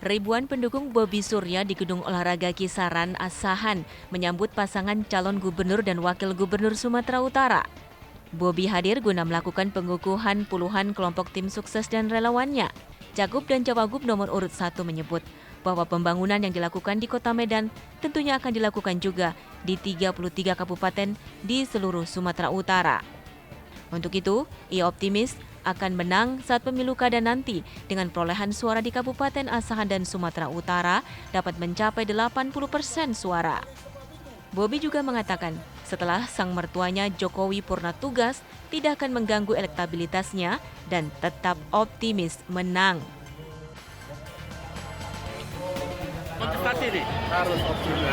Ribuan pendukung Bobi Surya di Gedung Olahraga Kisaran, Asahan menyambut pasangan calon gubernur dan wakil gubernur Sumatera Utara. Bobi hadir guna melakukan pengukuhan puluhan kelompok tim sukses dan relawannya. Cagup dan Cawagup nomor urut 1 menyebut bahwa pembangunan yang dilakukan di Kota Medan tentunya akan dilakukan juga di 33 kabupaten di seluruh Sumatera Utara. Untuk itu, ia optimis akan menang saat pemilu kada nanti dengan perolehan suara di Kabupaten Asahan dan Sumatera Utara dapat mencapai 80% suara. Bobi juga mengatakan setelah sang mertuanya Jokowi purna tugas tidak akan mengganggu elektabilitasnya dan tetap optimis menang. Kontestasi nih? Harus optimis.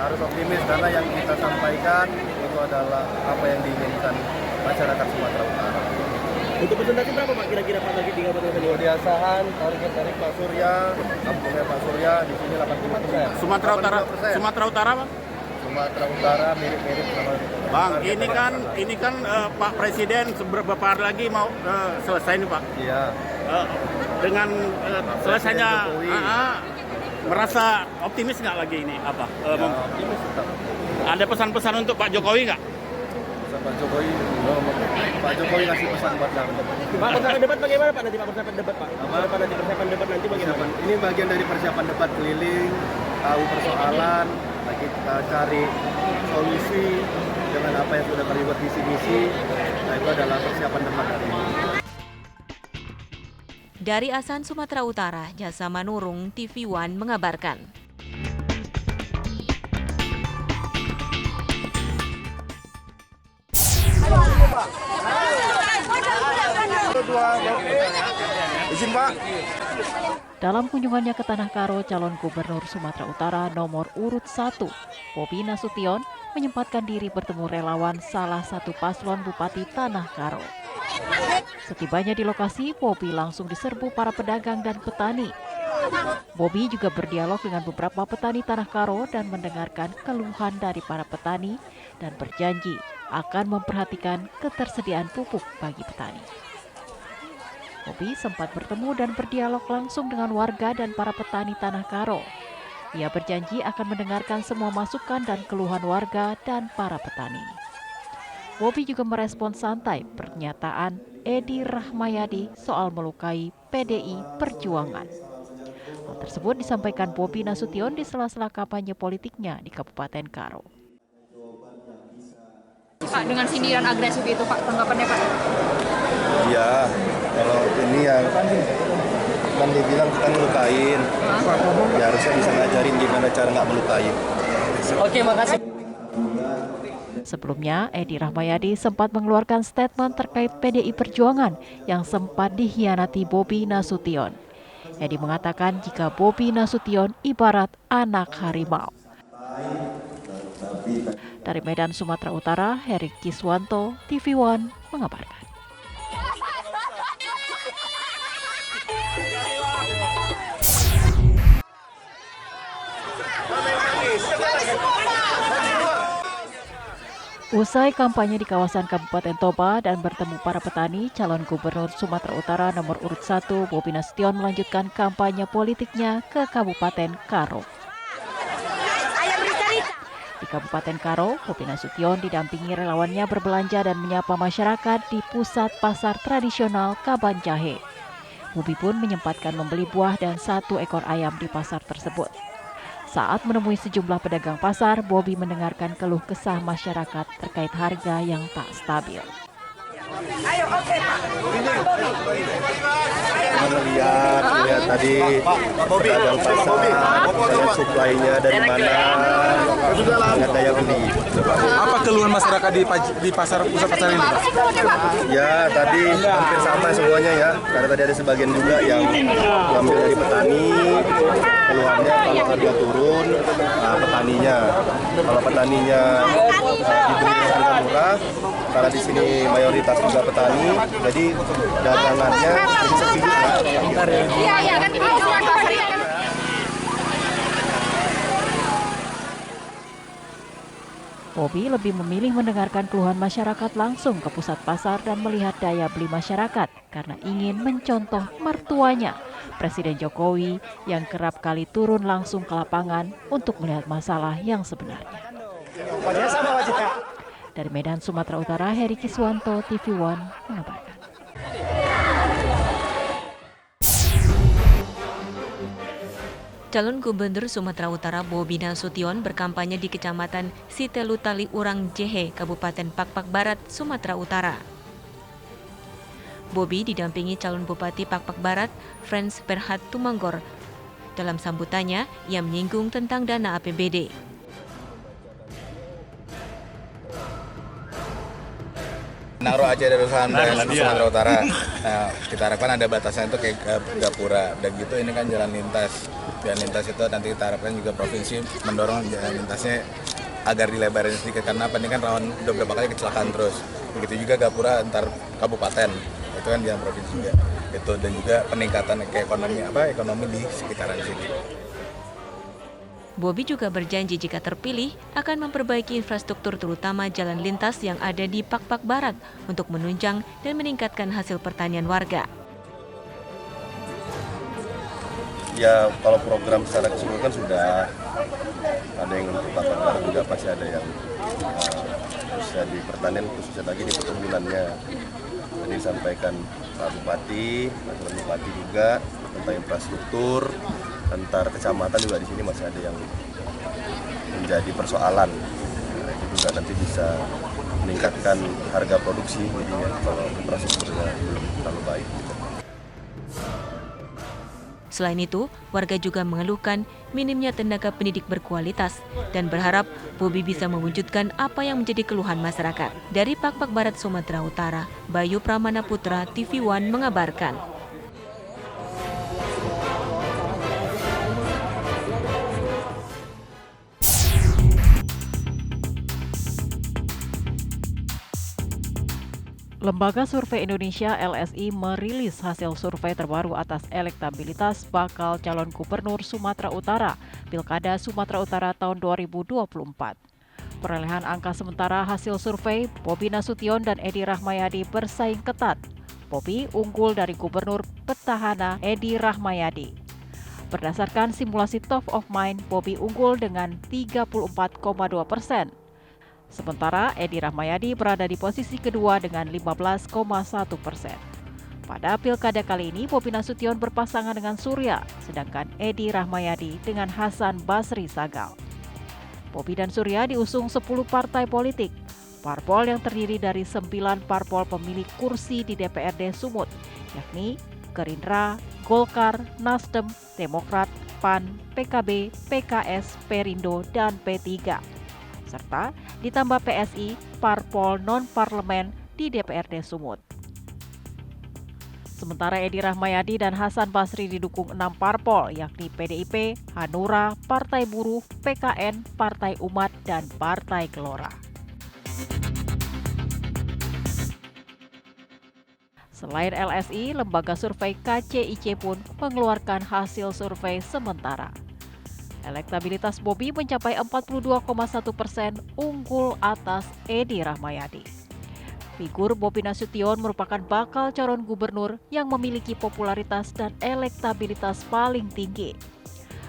Harus optimis karena yang kita sampaikan itu adalah apa yang diinginkan masyarakat Sumatera Utara. Untuk presentasi berapa Pak kira-kira Pak lagi di Kabupaten Medan? Di Asahan, target dari Pak Surya, kampungnya Pak Surya di sini 85%. Sumatera Utara, 85%. Sumatera Utara Bang? Sumatera Utara mirip-mirip sama Bang, ini kan Pak Presiden beberapa hari lagi mau selesai nih Pak. Iya. Dengan selesainya Jokowi. merasa optimis nggak lagi ini apa? Optimis tetap. Ada pesan-pesan untuk Pak Jokowi nggak? Pak Jokowi, Pak Jokowi ngasih pesan buat kami. Pak, persiapan debat bagaimana Pak nanti Pak persiapan debat Pak? Persiapan debat nanti bagaimana? Ini bagian dari persiapan debat keliling, tahu persoalan, lagi kita cari solusi dengan apa yang sudah terlibat visi misi. Nah, itu adalah persiapan debat hari ini. Dari Asahan, Sumatera Utara, Jasa Manurung, TV One mengabarkan. Izin Pak. Dalam kunjungannya ke Tanah Karo, calon gubernur Sumatera Utara nomor urut 1, Bobi Nasution menyempatkan diri bertemu relawan salah satu paslon Bupati Tanah Karo. Setibanya di lokasi, Bobi langsung diserbu para pedagang dan petani. Bobi juga berdialog dengan beberapa petani Tanah Karo dan mendengarkan keluhan dari para petani dan berjanji akan memperhatikan ketersediaan pupuk bagi petani. Bobi sempat bertemu dan berdialog langsung dengan warga dan para petani Tanah Karo. Ia berjanji akan mendengarkan semua masukan dan keluhan warga dan para petani. Bobi juga merespon santai pernyataan Edi Rahmayadi soal melukai PDI Perjuangan. Hal tersebut disampaikan Bobi Nasution di sela-sela kampanye politiknya di Kabupaten Karo. Pak, dengan sindiran agresif itu Pak, tanggapannya Pak? Iya, kalau ini yang kan dibilang kita ngelukain, ya harusnya bisa ngajarin gimana cara nggak melukain. Oke, makasih. Sebelumnya, Edi Rahmayadi sempat mengeluarkan statement terkait PDI Perjuangan yang sempat dikhianati Bobi Nasution. Edi mengatakan jika Bobi Nasution ibarat anak harimau. Dari Medan, Sumatera Utara, Heri Kiswanto, TV One mengabarkan. Usai kampanye di kawasan Kabupaten Toba dan bertemu para petani, calon gubernur Sumatera Utara nomor urut 1, Bobi Nasution melanjutkan kampanye politiknya ke Kabupaten Karo. Di Kabupaten Karo, Bobi Nasution didampingi relawannya berbelanja dan menyapa masyarakat di pusat pasar tradisional Kabanjahe. Bobi pun menyempatkan membeli buah dan 1 ekor ayam di pasar tersebut. Saat menemui sejumlah pedagang pasar, Bobi mendengarkan keluh kesah masyarakat terkait harga yang tak stabil. Lihat tadi pedagang pasar, lihat suplainya dari mana, dengan daya beli. Apa keluhan masyarakat di pasar pusat pasar ini, Pak? Ya tadi hampir sama semuanya ya, karena tadi ada sebagian juga yang ngambil dari petani, keluhannya kalau harga turun, nah petaninya. Kalau petaninya dibeli dengan harga murah, karena di sini mayoritas juga petani, jadi dagangannya lebih sepi juga. Iya, kan Bobi lebih memilih mendengarkan keluhan masyarakat langsung ke pusat pasar dan melihat daya beli masyarakat karena ingin mencontoh mertuanya, Presiden Jokowi yang kerap kali turun langsung ke lapangan untuk melihat masalah yang sebenarnya. Dari Medan, Sumatera Utara, Heri Kiswanto, TV One mengabarkan. Calon Gubernur Sumatera Utara Bobi Nasution berkampanye di Kecamatan Sitelutali Urang Jehe, Kabupaten Pakpak Barat, Sumatera Utara. Bobi didampingi calon Bupati Pakpak Barat, Frans Perhat Tumanggor. Dalam sambutannya, ia menyinggung tentang dana APBD. Naro Aceh Darussalam dan Sumatera Utara. Nah, kita harapkan ada batasan itu kayak Gapura. Dan gitu ini kan jalan lintas. Jalan lintas itu nanti kita harapkan juga provinsi mendorong jalan lintasnya agar dilebarin sedikit. Karena apa, ini kan rawan udah beberapa kali kecelakaan terus. Begitu juga Gapura antar kabupaten. Itu kan jalan provinsi juga. Itu dan juga peningkatan ekonomi di sekitaran sini. Bobi juga berjanji jika terpilih akan memperbaiki infrastruktur terutama jalan lintas yang ada di Pakpak Barat untuk menunjang dan meningkatkan hasil pertanian warga. Ya kalau program secara keseluruhan kan sudah ada yang untuk Pakpak Barat juga pasti ada yang bisa di pertanian, khususnya lagi di perkebunannya. Tadi disampaikan Pak Bupati, Wakil Bupati juga tentang infrastruktur. Antar kecamatan juga di sini masih ada yang menjadi persoalan. Nah, itu juga nanti bisa meningkatkan harga produksi jadinya kalau infrastrukturnya belum terlalu baik. Selain itu, warga juga mengeluhkan minimnya tenaga pendidik berkualitas dan berharap Bobi bisa mewujudkan apa yang menjadi keluhan masyarakat. Dari Pakpak Barat, Sumatera Utara, Bayu Pramana Putra, TV One mengabarkan. Lembaga Survei Indonesia (LSI) merilis hasil survei terbaru atas elektabilitas bakal calon gubernur Sumatera Utara, Pilkada Sumatera Utara tahun 2024. Perolehan angka sementara hasil survei, Bobi Nasution dan Edi Rahmayadi bersaing ketat. Bobi unggul dari gubernur petahana Edi Rahmayadi. Berdasarkan simulasi top of mind, Bobi unggul dengan 34,2%. Sementara Edi Rahmayadi berada di posisi kedua dengan 15,1%. Pada pilkada kali ini, Bobi Nasution berpasangan dengan Surya, sedangkan Edi Rahmayadi dengan Hasan Basri Sagal. Bobi dan Surya diusung 10 partai politik. Parpol yang terdiri dari 9 parpol pemilik kursi di DPRD Sumut, yakni Gerindra, Golkar, Nasdem, Demokrat, PAN, PKB, PKS, Perindo, dan P3. Serta ditambah PSI, parpol non-parlemen di DPRD Sumut. Sementara Edi Rahmayadi dan Hasan Basri didukung 6 parpol, yakni PDIP, Hanura, Partai Buruh, PKN, Partai Umat, dan Partai Gelora. Selain LSI, lembaga survei KCIC pun mengeluarkan hasil survei sementara. Elektabilitas Bobi mencapai 42,1%, unggul atas Edi Rahmayadi. Figur Bobi Nasution merupakan bakal calon gubernur yang memiliki popularitas dan elektabilitas paling tinggi.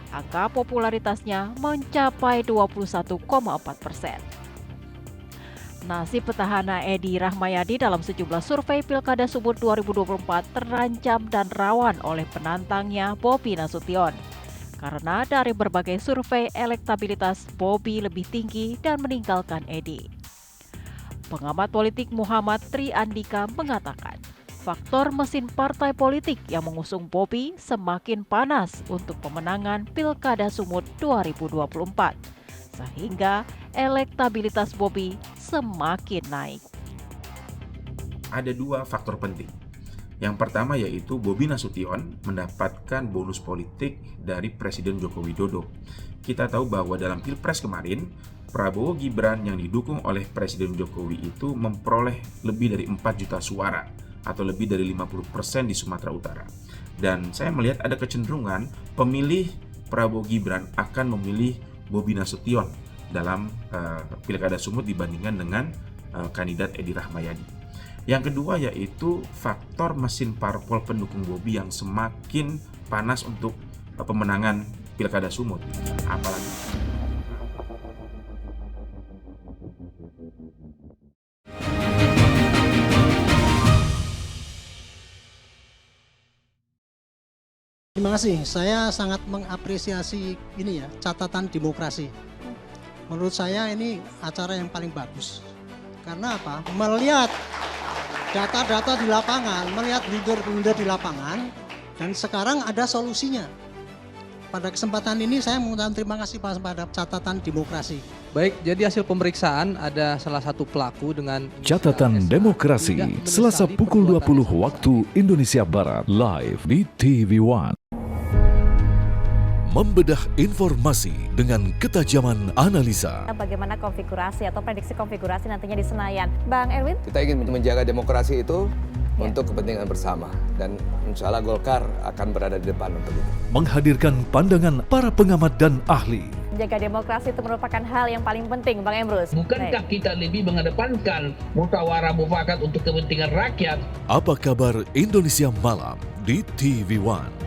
Angka popularitasnya mencapai 21,4%. Nasib petahana Edi Rahmayadi dalam sejumlah survei Pilkada Sumut 2024 terancam dan rawan oleh penantangnya Bobi Nasution. Karena dari berbagai survei elektabilitas Bobi lebih tinggi dan meninggalkan Edi. Pengamat politik Muhammad Tri Andika mengatakan, faktor mesin partai politik yang mengusung Bobi semakin panas untuk pemenangan Pilkada Sumut 2024, sehingga elektabilitas Bobi semakin naik. Ada 2 faktor penting. Yang pertama yaitu Bobi Nasution mendapatkan bonus politik dari Presiden Joko Widodo. Kita tahu bahwa dalam Pilpres kemarin, Prabowo Gibran yang didukung oleh Presiden Jokowi itu memperoleh lebih dari 4 juta suara atau lebih dari 50% di Sumatera Utara. Dan saya melihat ada kecenderungan pemilih Prabowo Gibran akan memilih Bobi Nasution dalam Pilkada Sumut dibandingkan dengan kandidat Edi Rahmayadi. Yang kedua yaitu faktor mesin parpol pendukung Bobi yang semakin panas untuk pemenangan Pilkada Sumut. Apalagi Terima kasih. Saya sangat mengapresiasi ini ya, catatan demokrasi. Menurut saya ini acara yang paling bagus. Karena apa? Melihat data-data di lapangan, melihat blunder-blunder di lapangan, dan sekarang ada solusinya. Pada kesempatan ini saya mengucapkan terima kasih pada catatan demokrasi. Baik, jadi hasil pemeriksaan ada salah satu pelaku dengan Catatan Demokrasi, Selasa pukul 20 waktu Indonesia Barat, live di TV One. Membedah informasi dengan ketajaman analisa. Bagaimana konfigurasi atau prediksi konfigurasi nantinya di Senayan. Bang Erwin? Kita ingin menjaga demokrasi itu untuk kepentingan bersama. Dan insya Allah Golkar akan berada di depan untuk itu. Menghadirkan pandangan para pengamat dan ahli. Menjaga demokrasi itu merupakan hal yang paling penting, Bang Emrus. Bukankah kita lebih mengedepankan musyawarah mufakat untuk kepentingan rakyat? Apa kabar Indonesia Malam di TV One?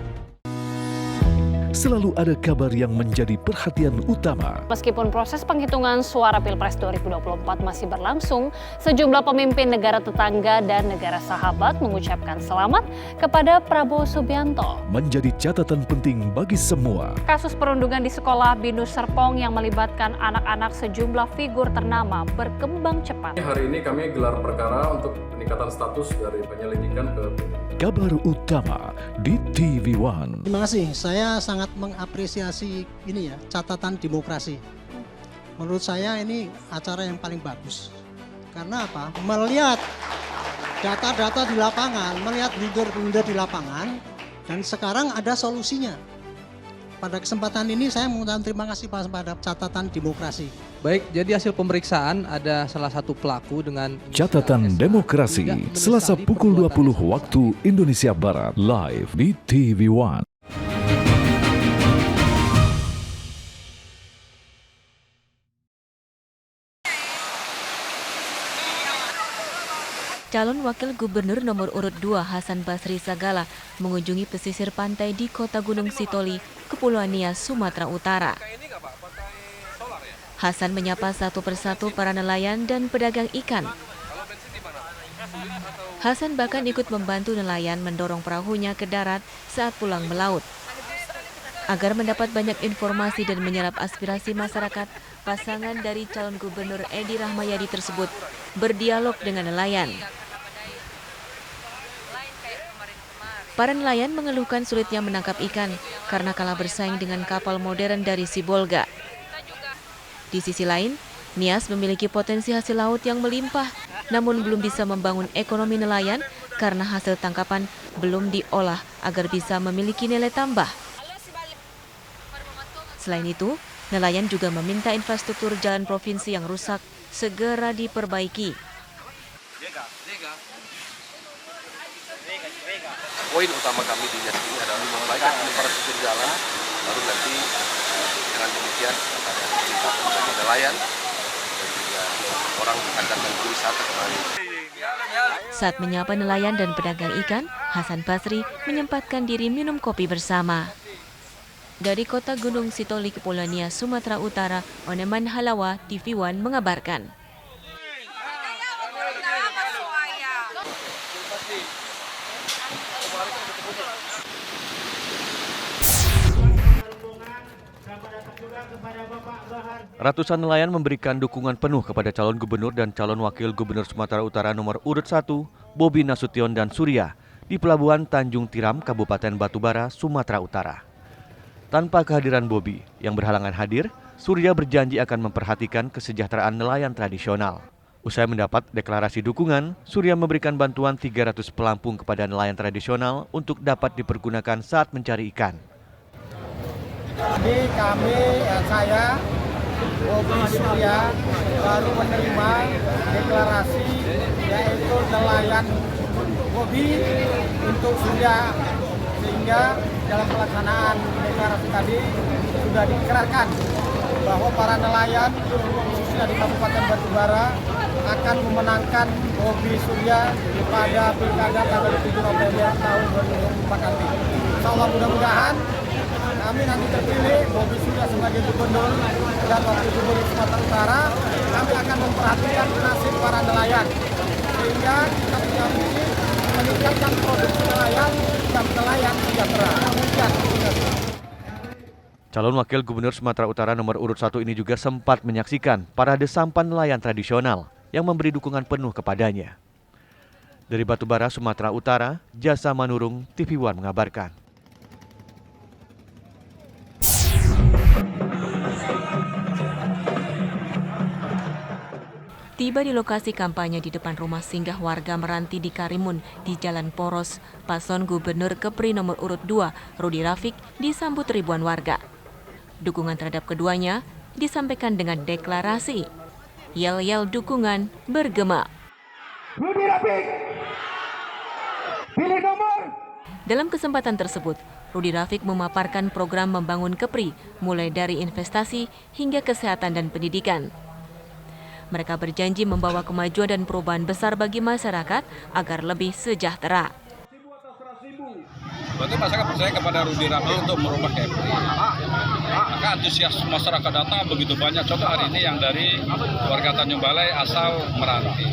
Selalu ada kabar yang menjadi perhatian utama. Meskipun proses penghitungan suara Pilpres 2024 masih berlangsung, sejumlah pemimpin negara tetangga dan negara sahabat mengucapkan selamat kepada Prabowo Subianto. Menjadi catatan penting bagi semua. Kasus perundungan di sekolah Binus Serpong yang melibatkan anak-anak sejumlah figur ternama berkembang cepat. Hari ini kami gelar perkara untuk peningkatan status dari penyelidikan ke Kabar utama di TV One. Terima kasih. Saya sangat mengapresiasi ini ya, catatan demokrasi. Menurut saya ini acara yang paling bagus. Karena apa? Melihat data-data di lapangan, melihat blunder-blunder di lapangan, dan sekarang ada solusinya. Pada kesempatan ini saya mengucapkan terima kasih pada catatan demokrasi. Baik, jadi hasil pemeriksaan ada salah satu pelaku dengan Catatan Demokrasi, Selasa pukul 20 waktu Indonesia Barat, live di TV One. Calon Wakil Gubernur nomor urut 2 Hasan Basri Sagala mengunjungi pesisir pantai di Kota Gunung Sitoli, Kepulauan Nias, Sumatera Utara. Hasan menyapa satu persatu para nelayan dan pedagang ikan. Hasan bahkan ikut membantu nelayan mendorong perahunya ke darat saat pulang melaut. Agar mendapat banyak informasi dan menyerap aspirasi masyarakat, pasangan dari calon gubernur Edi Rahmayadi tersebut berdialog dengan nelayan. Para nelayan mengeluhkan sulitnya menangkap ikan karena kalah bersaing dengan kapal modern dari Sibolga. Di sisi lain, Nias memiliki potensi hasil laut yang melimpah, namun belum bisa membangun ekonomi nelayan karena hasil tangkapan belum diolah agar bisa memiliki nilai tambah. Selain itu, nelayan juga meminta infrastruktur jalan provinsi yang rusak segera diperbaiki. Poin utama kami di Nias ini adalah memperbaikan infrastruktur jalan, baru nanti dengan demikian akan ada peningkatan bagi nelayan dan juga orang akan berwisata kembali. Saat menyapa nelayan dan pedagang ikan, Hasan Basri menyempatkan diri minum kopi bersama. Dari Kota Gunung Sitoli, Kepulauan Nias, Sumatera Utara, Oneman Halawa, TV One mengabarkan. Ratusan nelayan memberikan dukungan penuh kepada calon gubernur dan calon wakil gubernur Sumatera Utara nomor urut 1, Bobi Nasution dan Surya, di Pelabuhan Tanjung Tiram, Kabupaten Batubara, Sumatera Utara. Tanpa kehadiran Bobi yang berhalangan hadir, Surya berjanji akan memperhatikan kesejahteraan nelayan tradisional. Usai mendapat deklarasi dukungan, Surya memberikan bantuan 300 pelampung kepada nelayan tradisional untuk dapat dipergunakan saat mencari ikan. Jadi saya, Bobi Surya, baru menerima deklarasi yaitu nelayan Bobi untuk Surya, sehingga dalam pelaksanaan deklarasi tadi sudah diikrarkan bahwa para nelayan khususnya di Kabupaten Batubara akan memenangkan Bobi Surya pada Pilkada tanggal 7 November tahun 2024 nanti. Insya Allah mudah-mudahan kami nanti terpilih Bobi Surya sebagai gubernur dan wakil gubernur Sumatera Utara, kami akan memperhatikan nasib para nelayan sehingga kita bisa meningkatkan produksi nelayan dan nelayan sejahtera. Calon Wakil Gubernur Sumatera Utara nomor urut 1 ini juga sempat menyaksikan parade sampan nelayan tradisional yang memberi dukungan penuh kepadanya. Dari Batubara, Sumatera Utara, Jasa Manurung, TV One mengabarkan. Tiba di lokasi kampanye di depan rumah singgah warga Meranti di Karimun di Jalan Poros, paslon Gubernur Kepri nomor urut 2, Rudi Rafiq, disambut ribuan warga. Dukungan terhadap keduanya disampaikan dengan deklarasi. Yel-yel dukungan bergema. Rudi Rafiq, pilih nomor. Dalam kesempatan tersebut, Rudi Rafiq memaparkan program membangun Kepri, mulai dari investasi hingga kesehatan dan pendidikan. Mereka berjanji membawa kemajuan dan perubahan besar bagi masyarakat agar lebih sejahtera. Berarti masyarakat percaya kepada Rudi Rafiq untuk merubah Kepri. Maka antusias masyarakat datang begitu banyak. Contoh hari ini yang dari warga Tanjung Balai asal Meranti.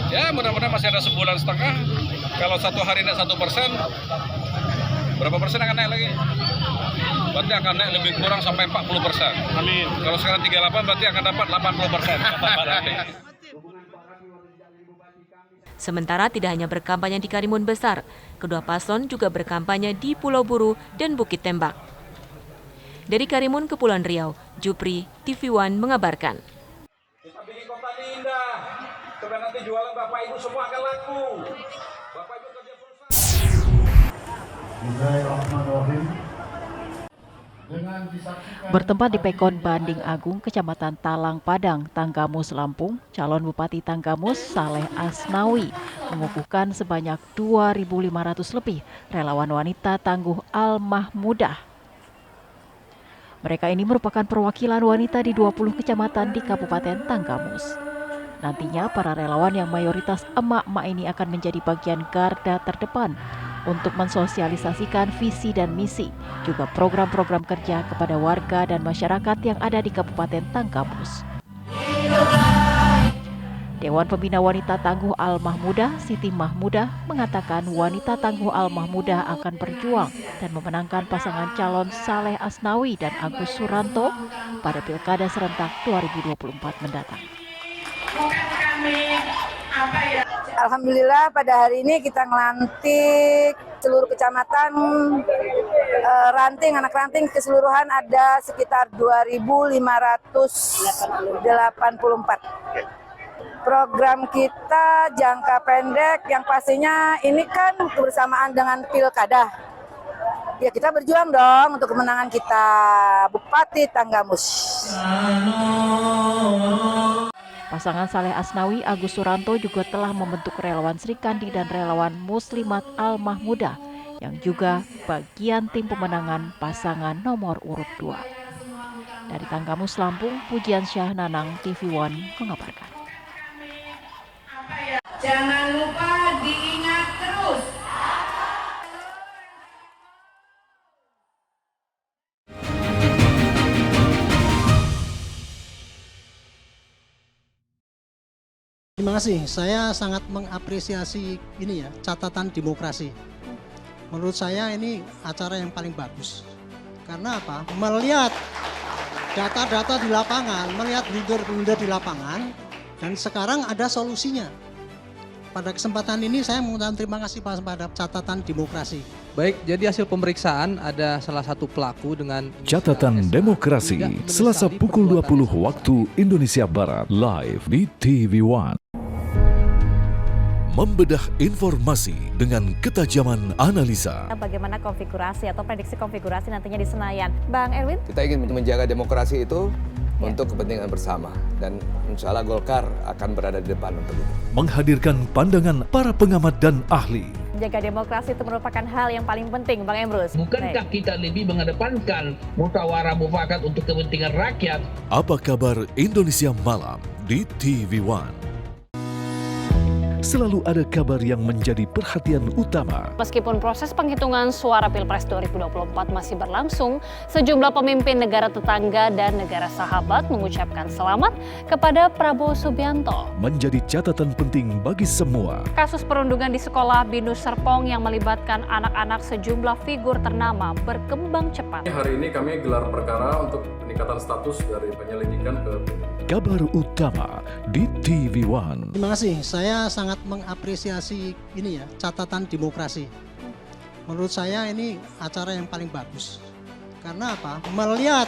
Ya mudah-mudahan masih ada sebulan setengah. Kalau satu hari naik 1%, berapa persen akan naik lagi? Berarti akan naik lebih kurang sampai 40%. Amin. Kalau sekarang 38 berarti akan dapat 80%. Sementara tidak hanya berkampanye di Karimun Besar, kedua paslon juga berkampanye di Pulau Buru dan Bukit Tembak. Dari Karimun Kepulauan Riau, Jupri, TV One mengabarkan. Kita bikin kota ini indah, supaya nanti jualan Bapak Ibu semua akan laku. Bapak Ibu kerja Bismillahirrahmanirrahim. Bertempat di Pekon Banding Agung, Kecamatan Talang Padang, Tanggamus, Lampung, calon Bupati Tanggamus Saleh Asnawi mengukuhkan sebanyak 2.500 lebih relawan wanita tangguh Al-Mahmudah. Mereka ini merupakan perwakilan wanita di 20 kecamatan di Kabupaten Tanggamus. Nantinya para relawan yang mayoritas emak-emak ini akan menjadi bagian garda terdepan untuk mensosialisasikan visi dan misi, juga program-program kerja kepada warga dan masyarakat yang ada di Kabupaten Tanggamus. Dewan Pembina Wanita Tangguh Al-Mahmudah, Siti Mahmudah, mengatakan wanita Tangguh Al-Mahmudah akan berjuang dan memenangkan pasangan calon Saleh Asnawi dan Agus Suranto pada Pilkada Serentak 2024 mendatang. Alhamdulillah pada hari ini kita ngelantik seluruh kecamatan, anak ranting keseluruhan ada sekitar 2.584. Program kita jangka pendek yang pastinya ini kan kebersamaan dengan Pilkada. Ya kita berjuang dong untuk kemenangan kita, Bupati Tanggamus. Pasangan Saleh Asnawi, Agus Suranto juga telah membentuk relawan Sri Kandi dan relawan Muslimat Al-Mahmudah yang juga bagian tim pemenangan pasangan nomor urut 2. Dari Tanggamus, Lampung, Pujian Syah Nanang, TV One mengabarkan. Jangan lupa diingat terus. Terima kasih, saya sangat mengapresiasi ini ya, catatan demokrasi. Menurut saya ini acara yang paling bagus. Karena apa? Melihat data-data di lapangan, melihat blunder-blunder di lapangan, dan sekarang ada solusinya. Pada kesempatan ini saya mengucapkan terima kasih pada catatan demokrasi. Baik, jadi hasil pemeriksaan ada salah satu pelaku dengan Catatan Demokrasi, Selasa pukul 20 waktu Indonesia Barat, live di TV One. Membedah informasi dengan ketajaman analisa. Bagaimana konfigurasi atau prediksi konfigurasi nantinya di Senayan, Bang Erwin? Kita ingin menjaga demokrasi itu untuk kepentingan bersama, dan insya Allah Golkar akan berada di depan untuk itu. Menghadirkan pandangan para pengamat dan ahli. Menjaga demokrasi itu merupakan hal yang paling penting, Bang Emrus. Bukankah kita lebih mengedepankan musyawarah mufakat untuk kepentingan rakyat? Apa kabar Indonesia Malam di TV One? Selalu ada kabar yang menjadi perhatian utama. Meskipun proses penghitungan suara Pilpres 2024 masih berlangsung, sejumlah pemimpin negara tetangga dan negara sahabat mengucapkan selamat kepada Prabowo Subianto. Menjadi catatan penting bagi semua. Kasus perundungan di sekolah Binus Serpong yang melibatkan anak-anak sejumlah figur ternama berkembang cepat. Hari ini kami gelar perkara untuk peningkatan status dari penyelidikan ke Kabar utama di TV One. Terima kasih, saya sangat mengapresiasi ini ya, catatan demokrasi. Menurut saya ini acara yang paling bagus. Karena apa? Melihat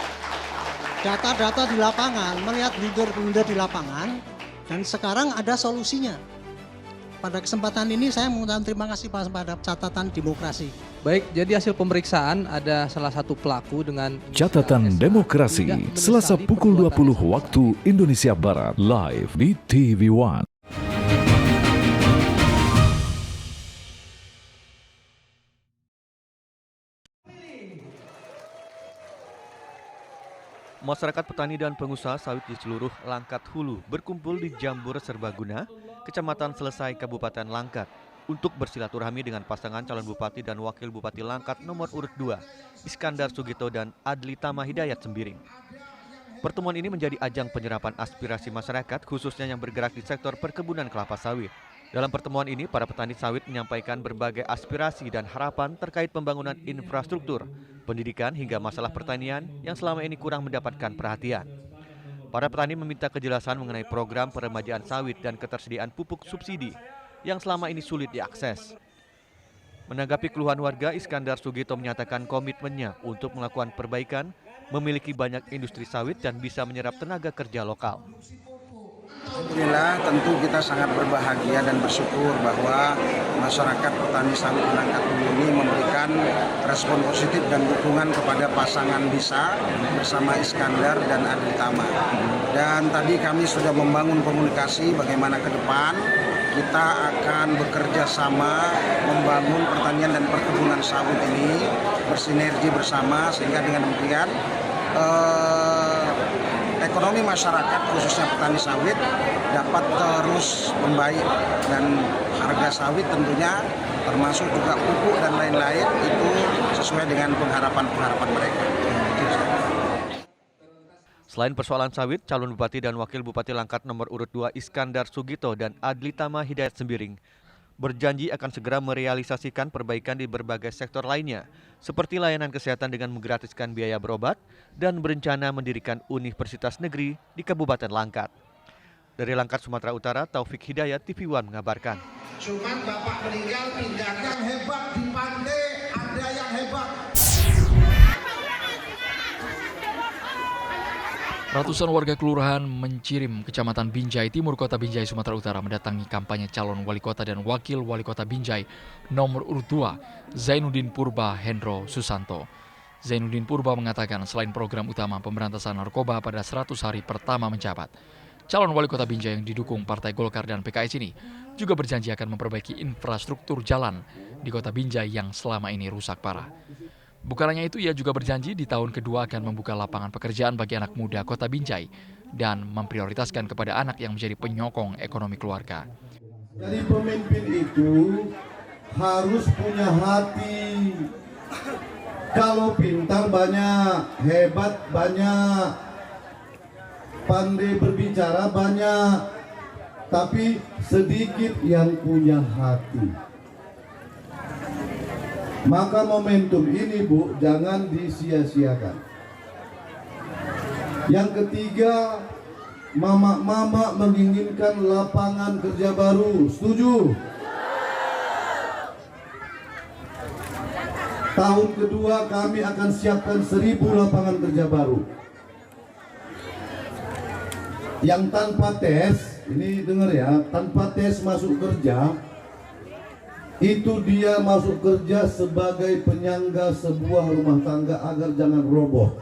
data-data di lapangan, melihat leader-leader di lapangan, dan sekarang ada solusinya. Pada kesempatan ini saya mengucapkan terima kasih pada catatan demokrasi. Baik, jadi hasil pemeriksaan ada salah satu pelaku dengan Catatan Demokrasi, Selasa pukul 20 waktu Indonesia Barat, live di TV One. Masyarakat petani dan pengusaha sawit di seluruh Langkat Hulu berkumpul di Jambur Serbaguna, Kecamatan Selesai, Kabupaten Langkat, untuk bersilaturahmi dengan pasangan calon bupati dan wakil bupati Langkat nomor urut 2, Iskandar Sugito dan Adli Tama Hidayat Sembiring. Pertemuan ini menjadi ajang penyerapan aspirasi masyarakat, khususnya yang bergerak di sektor perkebunan kelapa sawit. Dalam pertemuan ini, para petani sawit menyampaikan berbagai aspirasi dan harapan terkait pembangunan infrastruktur, pendidikan hingga masalah pertanian yang selama ini kurang mendapatkan perhatian. Para petani meminta kejelasan mengenai program peremajaan sawit dan ketersediaan pupuk subsidi yang selama ini sulit diakses. Menanggapi keluhan warga, Iskandar Sugito menyatakan komitmennya untuk melakukan perbaikan, memiliki banyak industri sawit dan bisa menyerap tenaga kerja lokal. Alhamdulillah, tentu kita sangat berbahagia dan bersyukur bahwa masyarakat petani sawit di Langkat Hulu ini memberikan respon positif dan dukungan kepada pasangan bisa bersama Iskandar dan Adli Tama. Dan tadi kami sudah membangun komunikasi bagaimana ke depan kita akan bekerja sama membangun pertanian dan perkebunan sawit ini bersinergi bersama, sehingga dengan demikian ekonomi masyarakat khususnya petani sawit dapat terus membaik, dan harga sawit tentunya termasuk juga pupuk dan lain-lain itu sesuai dengan pengharapan mereka. Selain persoalan sawit, calon bupati dan wakil bupati Langkat nomor urut 2 Iskandar Sugito dan Adli Tama Hidayat Sembiring berjanji akan segera merealisasikan perbaikan di berbagai sektor lainnya, seperti layanan kesehatan dengan menggratiskan biaya berobat dan berencana mendirikan universitas negeri di Kabupaten Langkat. Dari Langkat, Sumatera Utara, Taufik Hidayat, TV One mengabarkan. Cuman Bapak meninggal pindahkan yang hebat di Pandai, ada yang hebat. Ratusan warga kelurahan Mencirim, Kecamatan Binjai Timur, Kota Binjai, Sumatera Utara mendatangi kampanye calon wali kota dan wakil wali kota Binjai nomor urut 2, Zainuddin Purba Hendro Susanto. Zainuddin Purba mengatakan selain program utama pemberantasan narkoba pada 100 hari pertama menjabat, calon wali kota Binjai yang didukung Partai Golkar dan PKS ini juga berjanji akan memperbaiki infrastruktur jalan di kota Binjai yang selama ini rusak parah. Bukan hanya itu, ia juga berjanji di tahun kedua akan membuka lapangan pekerjaan bagi anak muda kota Binjai dan memprioritaskan kepada anak yang menjadi penyokong ekonomi keluarga. Jadi pemimpin itu harus punya hati. Kalau pintar banyak, hebat banyak, pandai berbicara banyak, tapi sedikit yang punya hati. Maka momentum ini, Bu, jangan disia-siakan. Yang ketiga, mama-mama menginginkan lapangan kerja baru. Setuju? Tahun kedua kami akan siapkan 1000 lapangan kerja baru. Yang tanpa tes, ini dengar ya, tanpa tes masuk kerja, itu dia masuk kerja sebagai penyangga sebuah rumah tangga agar jangan roboh.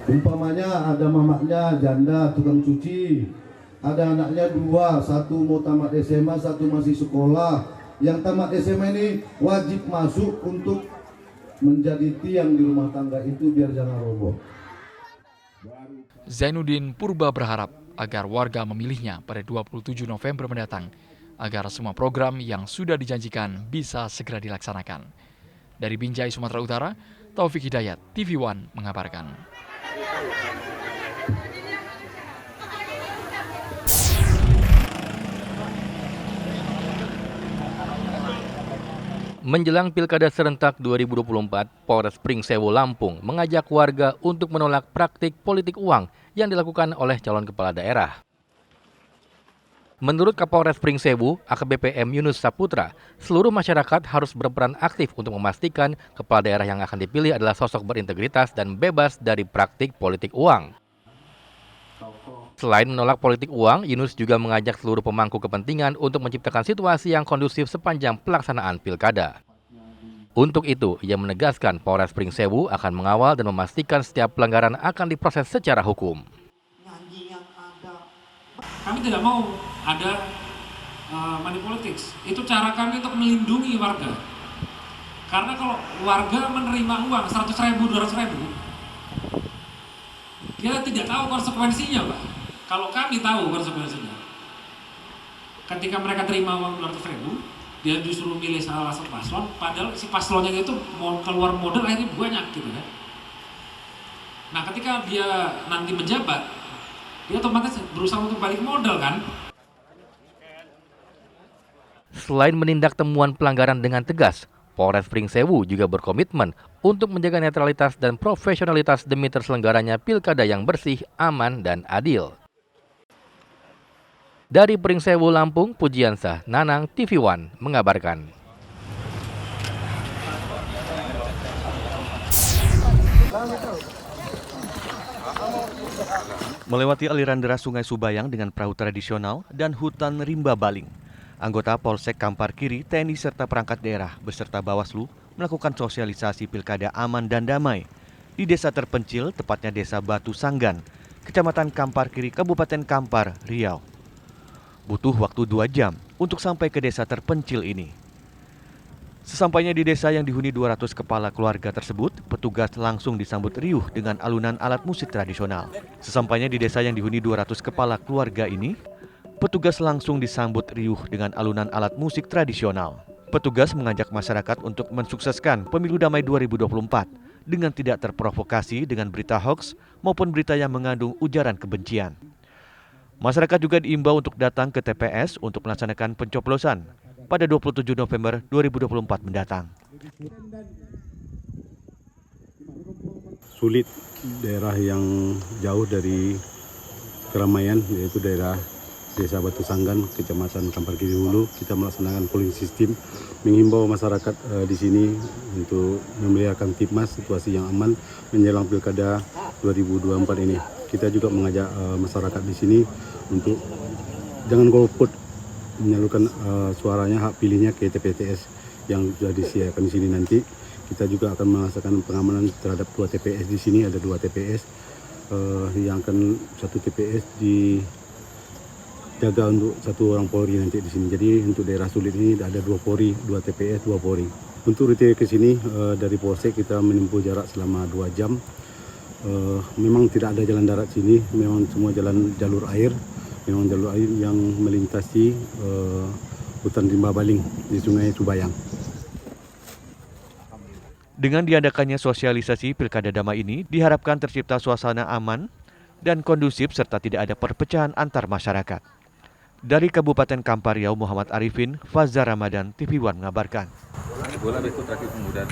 Umpamanya ada mamaknya janda tukang cuci, ada anaknya 2, 1 mau tamat SMA, 1 masih sekolah, yang tamat SMA ini wajib masuk untuk menjadi tiang di rumah tangga itu biar jangan roboh. Zainuddin Purba berharap agar warga memilihnya pada 27 November mendatang, agar semua program yang sudah dijanjikan bisa segera dilaksanakan. Dari Binjai, Sumatera Utara, Taufik Hidayat, TV One mengabarkan. Menjelang Pilkada Serentak 2024, Polres Pringsewu, Lampung mengajak warga untuk menolak praktik politik uang yang dilakukan oleh calon kepala daerah. Menurut Kapolres Pringsewu, AKBP M. Yunus Saputra, seluruh masyarakat harus berperan aktif untuk memastikan kepala daerah yang akan dipilih adalah sosok berintegritas dan bebas dari praktik politik uang. Selain menolak politik uang, Yunus juga mengajak seluruh pemangku kepentingan untuk menciptakan situasi yang kondusif sepanjang pelaksanaan pilkada. Untuk itu, ia menegaskan Polres Pringsewu akan mengawal dan memastikan setiap pelanggaran akan diproses secara hukum. Kami tidak mau ada money politics. Itu cara kami untuk melindungi warga. Karena kalau warga menerima uang 100.000, 200.000, dia tidak tahu konsekuensinya, Pak. Kalau kami tahu konsekuensinya, ketika mereka terima uang 200.000, dia disuruh milih salah satu paslon, padahal si paslonnya itu mau keluar modal akhirnya banyak gitu kan. Nah, ketika dia nanti menjabat, dia otomatis berusaha untuk balik modal kan. Selain menindak temuan pelanggaran dengan tegas, Polres Pringsewu juga berkomitmen untuk menjaga netralitas dan profesionalitas demi terselenggaranya pilkada yang bersih, aman, dan adil. Dari Pringsewu, Lampung, Pujiansah Nanang, TV One mengabarkan. Melewati aliran deras Sungai Subayang dengan perahu tradisional dan hutan rimba baling, anggota Polsek Kampar Kiri, TNI serta perangkat daerah beserta Bawaslu melakukan sosialisasi pilkada aman dan damai di desa terpencil, tepatnya Desa Batu Sanggan, Kecamatan Kampar Kiri, Kabupaten Kampar, Riau. Butuh waktu 2 jam untuk sampai ke desa terpencil ini. Sesampainya di desa yang dihuni 200 kepala keluarga tersebut, petugas langsung disambut riuh dengan alunan alat musik tradisional. Sesampainya di desa yang dihuni 200 kepala keluarga ini, petugas langsung disambut riuh dengan alunan alat musik tradisional. Petugas mengajak masyarakat untuk mensukseskan Pemilu Damai 2024 dengan tidak terprovokasi dengan berita hoaks maupun berita yang mengandung ujaran kebencian. Masyarakat juga diimbau untuk datang ke TPS untuk melaksanakan pencoblosan pada 27 November 2024 mendatang. Sulit daerah yang jauh dari keramaian, yaitu daerah Desa Batu Sanggan, Kecamatan Kampar Kiri Hulu. Kita melaksanakan polling system, menghimbau masyarakat di sini untuk memeliharakan tipmas, situasi yang aman menjelang Pilkada 2024 ini. Kita juga mengajak masyarakat di sini untuk jangan golput, menyalurkan suaranya, hak pilihnya ke TPS yang sudah disediakan di sini nanti. Kita juga akan melaksanakan pengamanan terhadap 2 TPS di sini. Ada 2 TPS yang akan 1 TPS dijaga untuk 1 orang Polri nanti di sini. Jadi untuk daerah sulit ini ada 2 Polri, 2 TPS, 2 Polri. Untuk rute ke sini dari Polsek kita menempuh jarak selama 2 jam. Memang tidak ada jalan darat sini, memang semua jalur air. Memang jalur air yang melintasi hutan rimba baling di Sungai Subayang. Dengan diadakannya sosialisasi Pilkada Damai ini, diharapkan tercipta suasana aman dan kondusif serta tidak ada perpecahan antar masyarakat. Dari Kabupaten Kampar Riau, Muhammad Arifin, Fazar Ramadan, TV One mengabarkan. Bola berikut rakit kemudian.